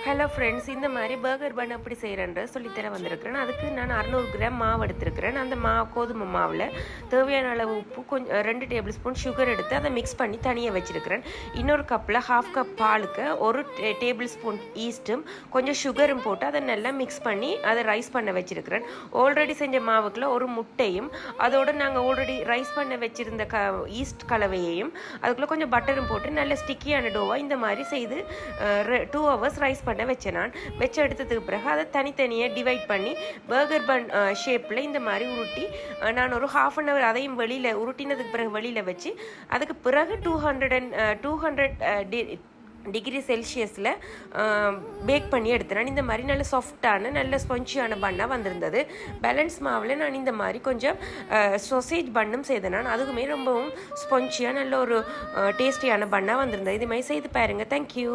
Hello friends, இந்த மாதிரி burger பன் எப்படி செய்கிறேன்ற சொல்லித்தர வந்திருக்கிறேன். அதுக்கு நான் 600 கிராம் மாவு எடுத்துருக்கிறேன். அந்த கோதுமை மாவில் தேவையான அளவு உப்பு, கொஞ்சம் 2 டேபிள் ஸ்பூன் சுகர் எடுத்து அதை மிக்ஸ் பண்ணி தனியாக வச்சுருக்கிறேன். இன்னொரு கப்பில் 1/2 கப் பாலுக்கு 1 டேபிள் ஸ்பூன் ஈஸ்ட்டும் கொஞ்சம் சுகரும் போட்டு அதை நல்லா மிக்ஸ் பண்ணி அதை ரைஸ் பண்ண வச்சுருக்கிறேன். ஆல்ரெடி செஞ்ச மாவுக்குள்ள ஒரு முட்டையும் அதோடு நாங்கள் ஆல்ரெடி ரைஸ் பண்ண வச்சுருந்த ஈஸ்ட் கலவையையும் அதுக்குள்ளே கொஞ்சம் பட்டரும் போட்டு நல்ல ஸ்டிக்கியான டோவாக இந்த மாதிரி செய்து 2 ஹவர்ஸ் ரைஸ் பண்ண வச்சேன். நான் வச்சு எடுத்ததுக்கு பிறகு அதை தனித்தனியாக டிவைட் பண்ணி பர்கர் பன் ஷேப்பில் இந்த மாதிரி உருட்டி நான் ஒரு 1/2 அன் ஹவர் அதையும் வெளியில் உருட்டினதுக்கு பிறகு வெளியில் வச்சு அதுக்கு பிறகு 200 டிகிரி செல்சியஸில் பேக் பண்ணி எடுத்தேன். இந்த மாதிரி நல்ல சாஃப்டான நல்ல ஸ்பஞ்சியான பண்ணாக வந்திருந்தது. பேலன்ஸ் மாவில் நான் இந்த மாதிரி கொஞ்சம் சொசேஜ் பண்ணும் செய்தேன். நான் அதுக்குமே ரொம்பவும் ஸ்பஞ்சியாக நல்ல ஒரு டேஸ்டியான பண்ணாக வந்திருந்தது. இது மாதிரி செய்து பாருங்கள். தேங்க்யூ.